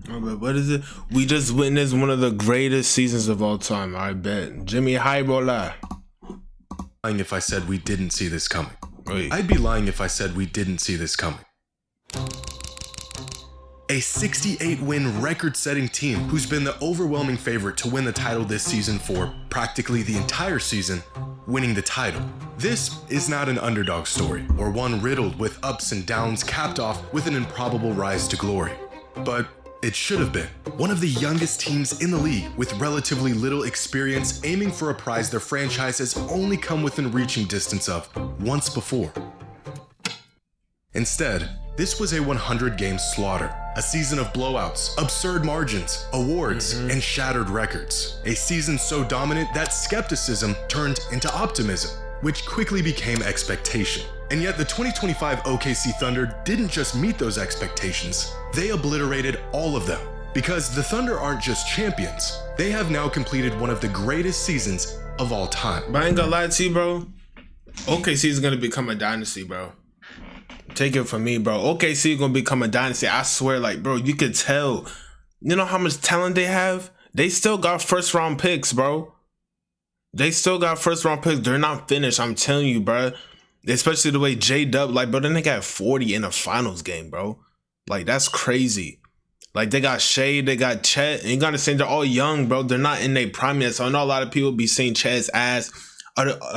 Oh, but what is it? We just witnessed one of the greatest seasons of all time. I bet. Jimmy Highbola. Lying if I said we didn't see this coming. Wait. I'd be lying if I said we didn't see this coming. A 68-win record-setting team who's been the overwhelming favorite to win the title this season for practically the entire season, winning the title. This is not an underdog story, or one riddled with ups and downs capped off with an improbable rise to glory. But it should have been. One of the youngest teams in the league with relatively little experience aiming for a prize their franchise has only come within reaching distance of once before. Instead, this was a 100-game slaughter, a season of blowouts, absurd margins, awards, and shattered records. A season so dominant that skepticism turned into optimism, which quickly became expectation. And yet the 2025 OKC Thunder didn't just meet those expectations, they obliterated all of them. Because the Thunder aren't just champions, they have now completed one of the greatest seasons of all time. But I ain't gonna lie to you, bro. OKC is gonna become a dynasty, bro. Take it from me, bro. OKC is gonna become a dynasty. I swear, like, bro, you could tell. You know how much talent they have? They still got first round picks, bro. They still got first round picks. They're not finished, I'm telling you, bro. Especially the way J-Dub, like, bro, then they got 40 in a finals game, bro. Like, that's crazy. Like, they got Shea, they got Chet, and you gotta say they're all young, bro. They're not in their prime yet. So I know a lot of people be saying Chet's ass,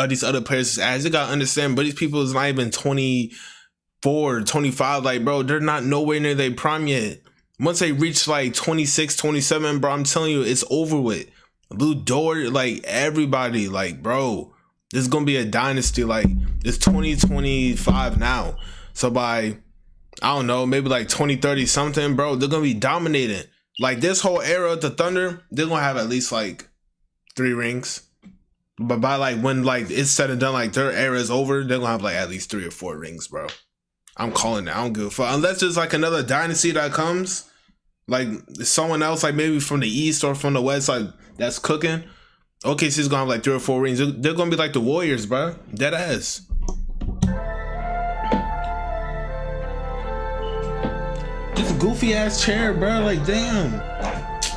these other players' ass. You gotta understand, but these people is not even 24, 25. Like, bro, they're not nowhere near their prime yet. Once they reach like 26, 27, bro, I'm telling you, it's over with. Lou Dort, like, everybody, like, bro, this is gonna be a dynasty. Like, it's 2025 now. So by, I don't know, maybe like 2030 something, bro, they're gonna be dominating. Like, this whole era of the Thunder, they're gonna have at least like 3 rings. But by like when like it's said and done, like their era is over, they're gonna have like at least 3 or 4 rings, bro. I'm calling it. I don't give a fuck. Unless there's like another dynasty that comes, like someone else, like maybe from the East or from the West, like that's cooking. OKC's gonna have like 3 or 4 rings. They're gonna be like the Warriors, bro. Dead ass. This goofy ass chair, bro. Like, damn,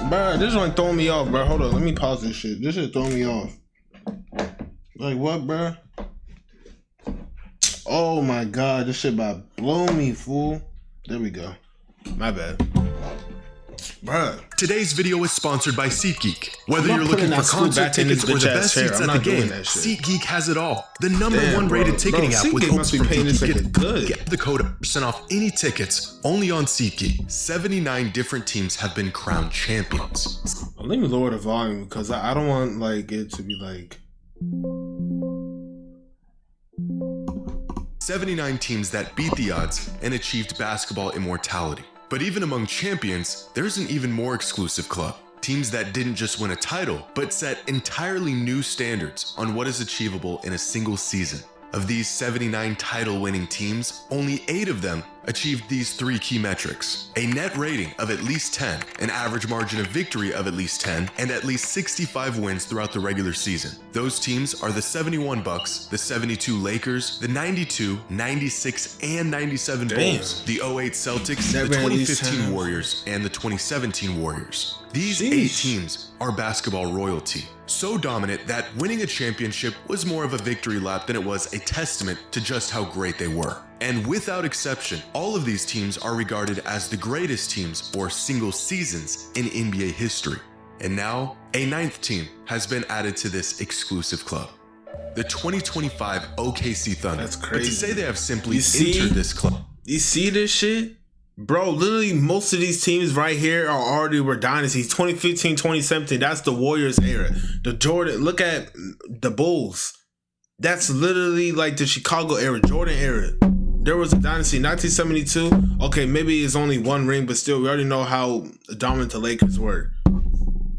bro. This one throwing me off, bro. Hold on, let me pause this shit. This shit throwing me off. Like, what, bro? Oh my god, this shit about to blow me, fool. There we go. My bad. Bruh. Today's video is sponsored by SeatGeek. Whether you're looking for concert tickets or the best seats at the game, SeatGeek has it all. The #1 rated ticketing app with hopes for good. Get the code % off any tickets only on SeatGeek. 79 different teams have been crowned champions. Let me lower the volume because I don't want like it to be like 79 teams that beat the odds and achieved basketball immortality. But even among champions, there's an even more exclusive club. Teams that didn't just win a title, but set entirely new standards on what is achievable in a single season. Of these 79 title-winning teams, only 8 of them achieved these 3 key metrics: a net rating of at least 10, an average margin of victory of at least 10, and at least 65 wins throughout the regular season. Those teams are the 71 Bucks, the 72 Lakers, the 92, 96, and 97 Bulls, the 08 Celtics, the 2015 Warriors, and the 2017 Warriors. These 8 teams are basketball royalty. So dominant that winning a championship was more of a victory lap than it was a testament to just how great they were. And without exception, all of these teams are regarded as the greatest teams for single seasons in NBA history. And now, a 9th team has been added to this exclusive club. The 2025 OKC Thunder. That's crazy. But to say they have simply entered this club. You see this shit? Bro, literally most of these teams right here are already were dynasties. 2015, 2017, that's the Warriors era. The Jordan, look at the Bulls. That's literally like the Chicago era, Jordan era. There was a dynasty, 1972. Okay, maybe it's only 1 ring, but still, we already know how dominant the Lakers were.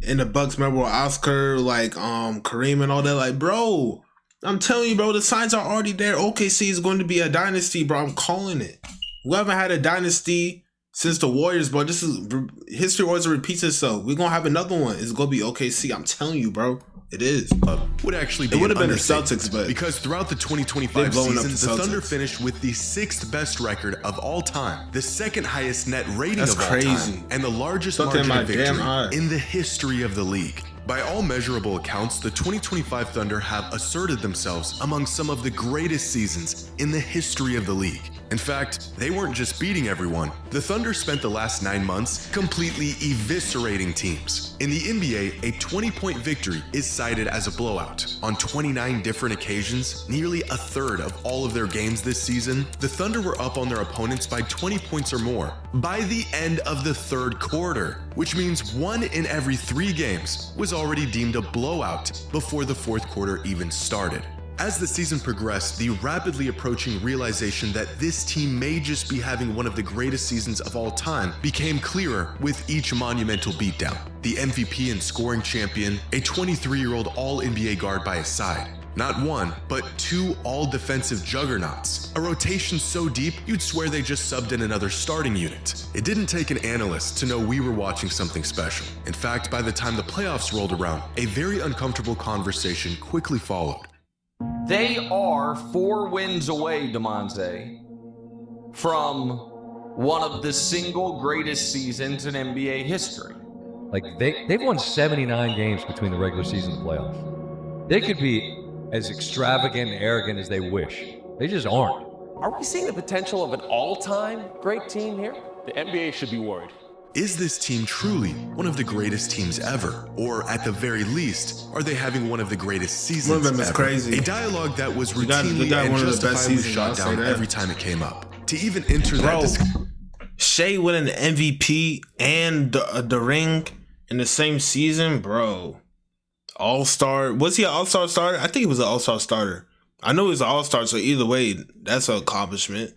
And the Bucks, remember Oscar, like Kareem and all that. Like, bro, I'm telling you, bro, the signs are already there. OKC is going to be a dynasty, bro. I'm calling it. We haven't had a dynasty since the Warriors, bro. This is history always repeats itself. We're gonna have another one. It's gonna be OKC. I'm telling you, bro. It is. Would actually be It would have an been the understatement, Celtics, but because throughout the they're 2025 blowing up season, the the Thunder Celtics. finished with the 6th best record of all time, the 2nd highest net rating That's of all crazy. time, and the largest Stuck in margin my of damn victory eye. in the history of the league. By all measurable accounts, the 2025 Thunder have asserted themselves among some of the greatest seasons in the history of the league. In fact, they weren't just beating everyone. The Thunder spent the last 9 months completely eviscerating teams. In the NBA, a 20-point victory is cited as a blowout. On 29 different occasions, nearly a third of all of their games this season, the Thunder were up on their opponents by 20 points or more by the end of the 3rd quarter, which means 1 in every 3 games was already deemed a blowout before the 4th quarter even started. As the season progressed, the rapidly approaching realization that this team may just be having one of the greatest seasons of all time became clearer with each monumental beatdown. The MVP and scoring champion, a 23-year-old All-NBA guard by his side. Not 1, but 2 all-defensive juggernauts. A rotation so deep, you'd swear they just subbed in another starting unit. It didn't take an analyst to know we were watching something special. In fact, by the time the playoffs rolled around, a very uncomfortable conversation quickly followed. They are 4 wins away, Demonze, from one of the single greatest seasons in NBA history. Like they've won 79 games between the regular season and the playoffs. They could be as extravagant and arrogant as they wish. They just aren't. Are we seeing the potential of an all-time great team here? The NBA should be worried. Is this team truly one of the greatest teams ever? Or at the very least, are they having one of the greatest seasons One of them is ever? crazy. A dialogue that was They got routinely and one of the best justifiably seasons, I'll shot say down that. every time it came up. To even enter that Bro, discussion. Shea winning the MVP and the ring in the same season, bro. All-star. Was he an all-star starter? I think he was an all-star starter. I know he was an all-star, so either way, that's an accomplishment.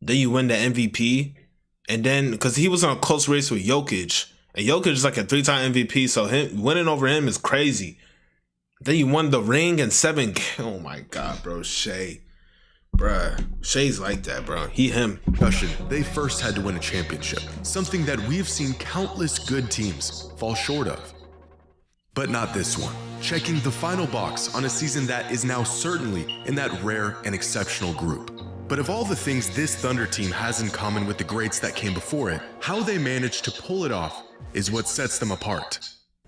Then you win the MVP. And then, because he was on a close race with Jokic. And Jokic is like a 3-time MVP, so him winning over him is crazy. Then you won the ring in 7 games. Oh my God, bro. Shea. Bruh. Shea's like that, bro. Him. They first had to win a championship, something that we've seen countless good teams fall short of. But not this one. Checking the final box on a season that is now certainly in that rare and exceptional group. But of all the things this Thunder team has in common with the greats that came before it, how they managed to pull it off is what sets them apart.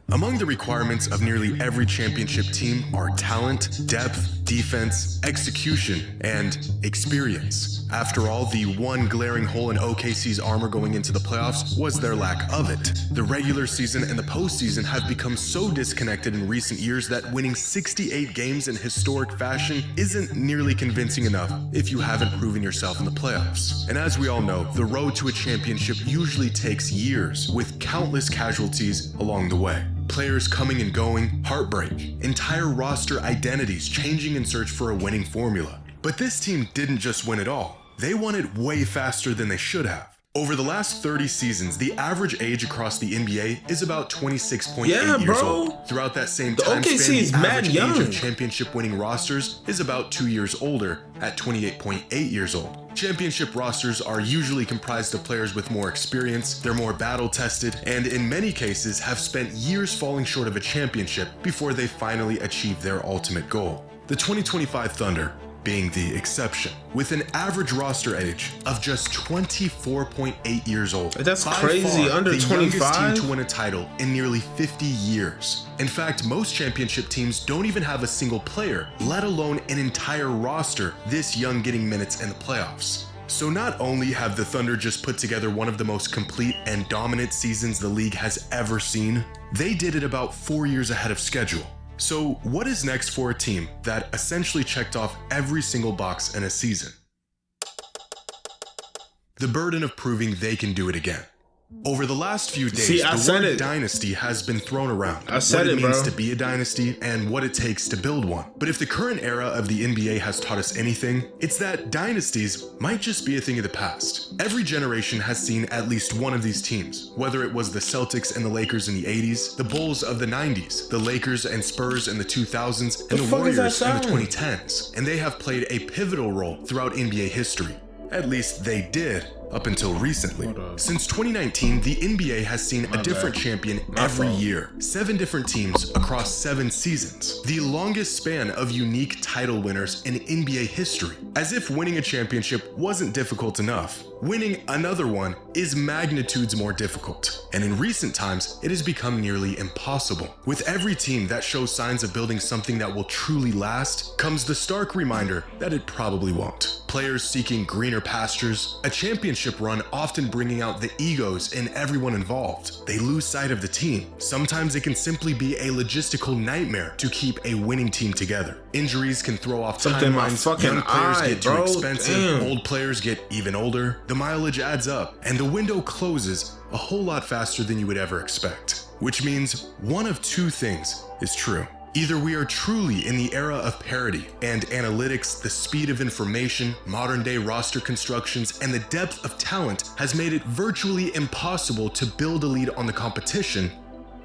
Among the requirements of nearly every championship team are talent, depth, defense, execution, and experience. After all, the one glaring hole in OKC's armor going into the playoffs was their lack of it. The regular season and the postseason have become so disconnected in recent years that winning 68 games in historic fashion isn't nearly convincing enough if you haven't proven yourself in the playoffs. And as we all know, the road to a championship usually takes years, with countless casualties along the way. Players coming and going, heartbreak, entire roster identities changing in search for a winning formula. But this team didn't just win it all. They won it way faster than they should have. Over the last 30 seasons, the average age across the NBA is about 26.8 years bro. old. Throughout that same The time OKC span, is the mad average age young. of championship-winning rosters is about 2 years older, at 28.8 years old. Championship rosters are usually comprised of players with more experience, they're more battle-tested, and in many cases have spent years falling short of a championship before they finally achieve their ultimate goal. The 2025 Thunder being the exception, with an average roster age of just 24.8 years old. That's By crazy, far, under the youngest 25? team to win a title in nearly 50 years. In fact, most championship teams don't even have a single player, let alone an entire roster this young getting minutes in the playoffs. So not only have the Thunder just put together one of the most complete and dominant seasons the league has ever seen, they did it about 4 years ahead of schedule. So what is next for a team that essentially checked off every single box in a season? The burden of proving they can do it again. Over the last few days, See, I the said word it. dynasty has been thrown around. I said what it, it means bro. to be a dynasty and what it takes to build one. But if the current era of the NBA has taught us anything, it's that dynasties might just be a thing of the past. Every generation has seen at least one of these teams, whether it was the Celtics and the Lakers in the 80s, the Bulls of the 90s, the Lakers and Spurs in the 2000s, and the fuck is that Warriors in the sound? 2010s. And they have played a pivotal role throughout NBA history. At least they did, up until recently. Since 2019, the NBA has seen a different champion every year. 7 different teams across 7 seasons. The longest span of unique title winners in NBA history. As if winning a championship wasn't difficult enough, winning another one is magnitudes more difficult. And in recent times, it has become nearly impossible. With every team that shows signs of building something that will truly last, comes the stark reminder that it probably won't. Players seeking greener pastures, a championship run often bringing out the egos in everyone involved. They lose sight of the team. Sometimes it can simply be a logistical nightmare to keep a winning team together. Injuries can throw off timelines, young players get too expensive, old players get even older, the mileage adds up, and the window closes a whole lot faster than you would ever expect. Which means one of 2 things is true. Either we are truly in the era of parity and analytics, the speed of information, modern day roster constructions, and the depth of talent has made it virtually impossible to build a lead on the competition,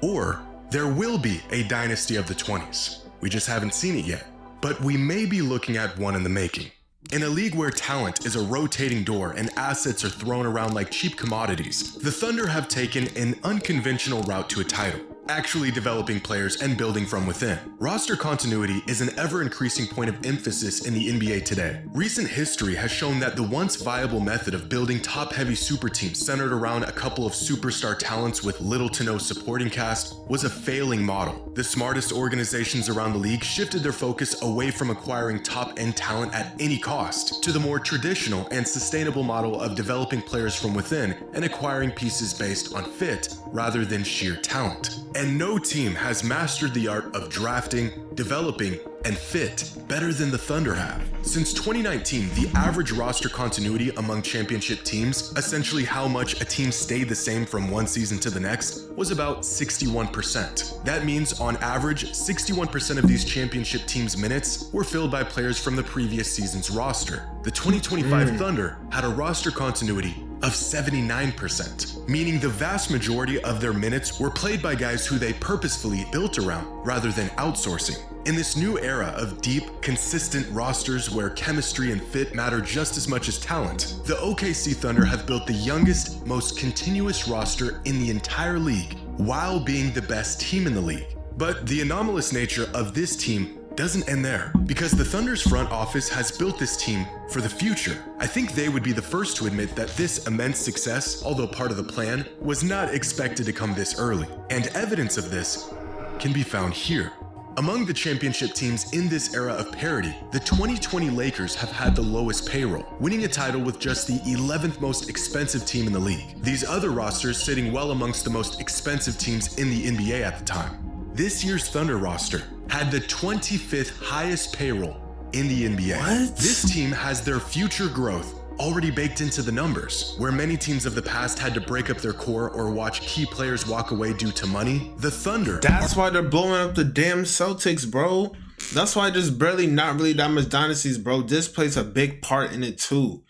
or there will be a dynasty of the 20s. We just haven't seen it yet. But we may be looking at one in the making. In a league where talent is a rotating door and assets are thrown around like cheap commodities, the Thunder have taken an unconventional route to a title, actually developing players and building from within. Roster continuity is an ever-increasing point of emphasis in the NBA today. Recent history has shown that the once viable method of building top-heavy super teams centered around a couple of superstar talents with little to no supporting cast was a failing model. The smartest organizations around the league shifted their focus away from acquiring top-end talent at any cost to the more traditional and sustainable model of developing players from within and acquiring pieces based on fit rather than sheer talent. And no team has mastered the art of drafting, developing, and fit better than the Thunder have. Since 2019, the average roster continuity among championship teams, essentially how much a team stayed the same from one season to the next, was about 61%. That means on average, 61% of these championship teams' minutes were filled by players from the previous season's roster. The 2025 Thunder had a roster continuity of 79%, meaning the vast majority of their minutes were played by guys who they purposefully built around rather than outsourcing. In this new era of deep, consistent rosters where chemistry and fit matter just as much as talent, the OKC Thunder have built the youngest, most continuous roster in the entire league, while being the best team in the league. But the anomalous nature of this team doesn't end there, because the Thunder's front office has built this team for the future. I think they would be the first to admit that this immense success, although part of the plan, was not expected to come this early. And evidence of this can be found here. Among the championship teams in this era of parity, the 2020 Lakers have had the lowest payroll, winning a title with just the 11th most expensive team in the league. These other rosters sitting well amongst the most expensive teams in the NBA at the time. This year's Thunder roster had the 25th highest payroll in the NBA. What? This team has their future growth already baked into the numbers. Where many teams of the past had to break up their core or watch key players walk away due to money, the Thunder. That's why they're blowing up the damn Celtics, bro. That's why there's barely not really that much dynasties, bro. This plays a big part in it too.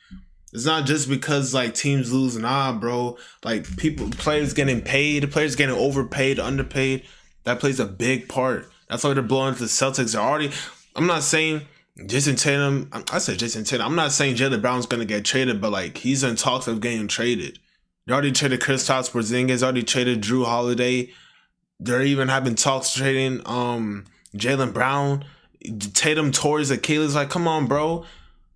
It's not just because like teams lose, nah, bro. Like players getting paid, players getting overpaid, underpaid. That plays a big part. That's why they're blowing up the Celtics. They're already. I'm not saying Jason Tatum. I said Jason Tatum. I'm not saying Jaylen Brown's gonna get traded, but like he's in talks of getting traded. They already traded Kristaps Porzingis. Already traded Drew Holiday. They're even having talks trading Jaylen Brown. Tatum tore his Achilles. Like, come on, bro.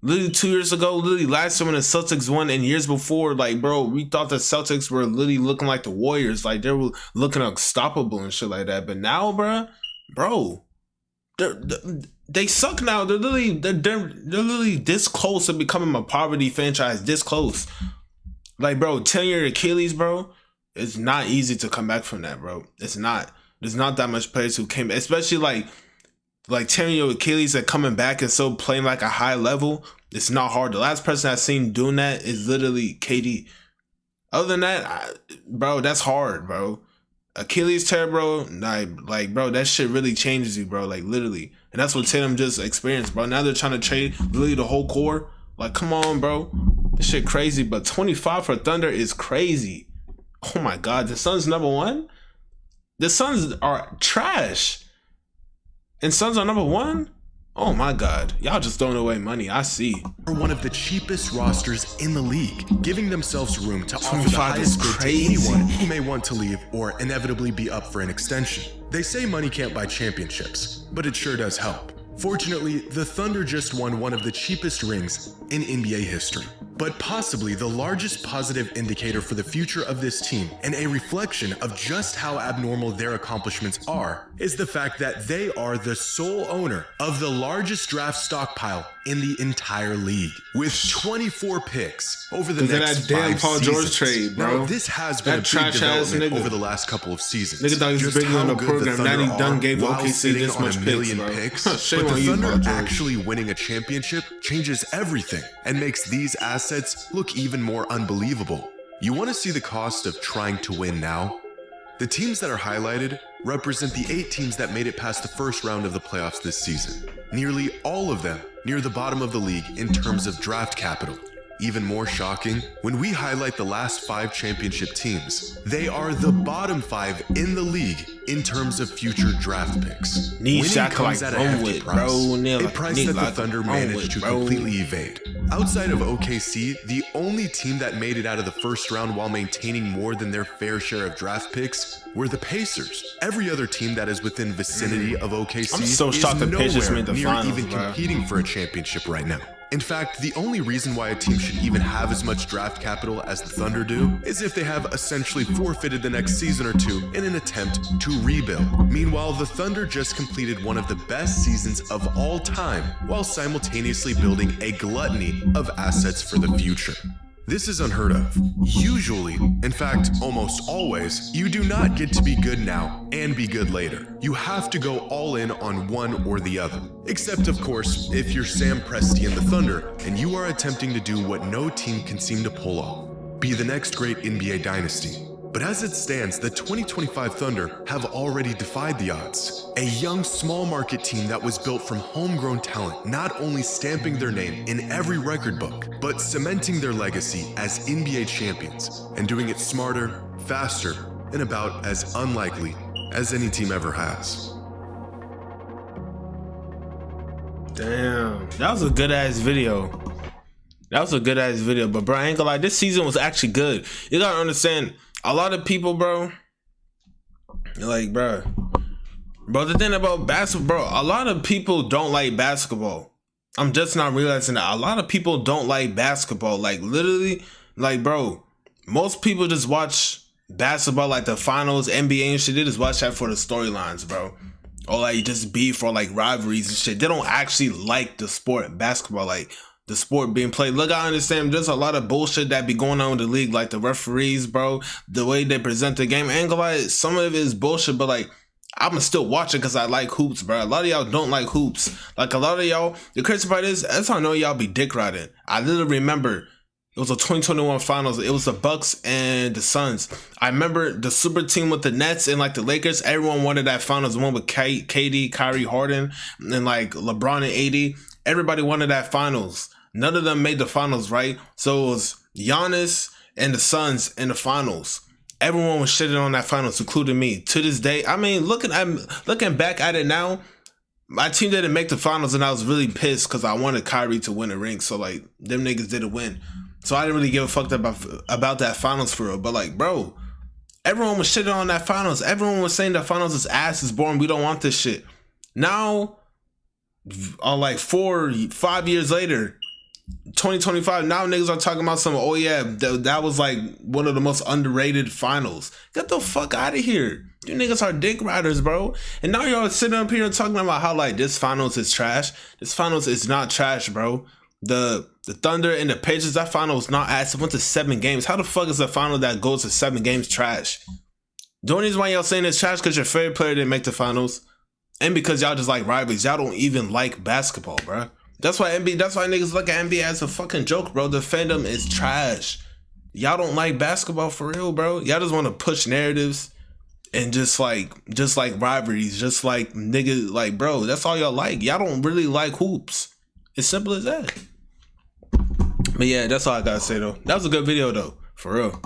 Literally 2 years ago, literally last year when the Celtics won, and years before, like, bro, we thought the Celtics were literally looking like the Warriors. Like, they were looking unstoppable and shit like that. But now, bro, they suck now. They're literally this close to becoming a poverty franchise. This close. Like, bro, 10-year Achilles, bro. It's not easy to come back from that, bro. It's not. There's not that much players who came, especially like 10-year Achilles that coming back and still playing like a high level. It's not hard. The last person I've seen doing that is literally KD. Other than that, bro, that's hard, bro. Achilles tear, bro, like, bro, that shit really changes you, bro, like, literally. And that's what Tatum just experienced, bro. Now they're trying to trade literally the whole core. Like, come on, bro. This shit crazy, but 25 for Thunder is crazy. Oh, my God. The Suns number one? The Suns are trash. And Suns are number one? Oh my God, y'all just throwing away money. I see. Are one of the cheapest rosters in the league, giving themselves room to offer the 25 is highest bid to crazy. anyone who may want to leave or inevitably be up for an extension. They say money can't buy championships, but it sure does help. Fortunately, the Thunder just won one of the cheapest rings in NBA history, but possibly the largest positive indicator for the future of this team and a reflection of just how abnormal their accomplishments are is the fact that they are the sole owner of the largest draft stockpile in the entire league, with 24 picks over the Look at next that damn 5 Paul George seasons. trade, bro. Now, this has been That a big trash-ass development nigga. over the last couple of seasons. Nigga thought he was Just bigger how than the good program. Thunder Now he done are gave while OKC sitting this on much a picks, million bro. picks. Shame But on the you, Paul Thunder George. actually winning a championship changes everything and makes these assets look even more unbelievable. You want to see the cost of trying to win now? The teams that are highlighted represent the 8 teams that made it past the first round of the playoffs this season. Nearly all of them near the bottom of the league in terms of draft capital. Even more shocking, when we highlight the last 5 championship teams, they are the bottom 5 in the league in terms of future draft picks. Need Winning shot comes like at a wrong hefty with, price, bro. a price that the like Thunder wrong managed with, to bro. completely evade. Outside of OKC, the only team that made it out of the first round while maintaining more than their fair share of draft picks were the Pacers. Every other team that is within vicinity of OKC I'm so is shocked the Pacers nowhere made the near finals, even bro. competing for a championship right now. In fact, the only reason why a team should even have as much draft capital as the Thunder do is if they have essentially forfeited the next season or two in an attempt to rebuild. Meanwhile, the Thunder just completed one of the best seasons of all time while simultaneously building a gluttony of assets for the future. This is unheard of. Usually, in fact, almost always, you do not get to be good now and be good later. You have to go all in on one or the other. Except, of course, if you're Sam Presti and the Thunder and you are attempting to do what no team can seem to pull off, be the next great NBA dynasty. But as it stands, the 2025 Thunder have already defied the odds. A young, small market team that was built from homegrown talent, not only stamping their name in every record book, but cementing their legacy as NBA champions, and doing it smarter, faster, and about as unlikely as any team ever has. Damn, that was a good ass video. That was a good ass video, but bro, I ain't gonna lie, this season was actually good. You gotta understand, a lot of people, bro, like, bro, the thing about basketball, bro, a lot of people don't like basketball. I'm just not realizing that a lot of people don't like basketball. Like, literally, like, bro, most people just watch basketball, like the finals, NBA and shit. They just watch that for the storylines, bro. Or like just beef or like rivalries and shit. They don't actually like the sport basketball, like the sport being played. Look, I understand there's a lot of bullshit that be going on in the league, like the referees, bro, the way they present the game. I ain't gonna lie, some of it is bullshit, but like, I'ma still watch it because I like hoops, bro. A lot of y'all don't like hoops. Like, a lot of y'all, the crazy part is, that's how I know y'all be dick riding. I literally remember it was a 2021 finals. It was the Bucks and the Suns. I remember the super team with the Nets and like the Lakers. Everyone wanted that finals one with KD, Kyrie, Harden, and like LeBron and AD. Everybody wanted that finals. None of them made the finals, right? So it was Giannis and the Suns in the finals. Everyone was shitting on that finals, including me. To this day, I mean, looking back at it now, my team didn't make the finals, and I was really pissed because I wanted Kyrie to win a ring. So like, them niggas didn't win. So I didn't really give a fuck about that finals for real. But like, bro, everyone was shitting on that finals. Everyone was saying that finals is ass, is boring. We don't want this shit. Now, like 4-5 years later, 2025, now niggas are talking about some, oh yeah, that was like one of the most underrated finals. Get the fuck out of here. You niggas are dick riders, bro. And now y'all sitting up here talking about how like this finals is trash. This finals is not trash, bro. The Thunder and the Pacers, that final was not ass. It went to 7 games. How the fuck is a final that goes to 7 games trash? The only reason why y'all saying it's trash because your favorite player didn't make the finals, and because y'all just like rivalries. Y'all don't even like basketball, bro. That's why niggas look at NBA as a fucking joke, bro. The fandom is trash. Y'all don't like basketball for real, bro. Y'all just want to push narratives and just like rivalries, just like niggas, like, bro, that's all y'all like. Y'all don't really like hoops. It's simple as that. But yeah, that's all I gotta say though. That was a good video though, for real.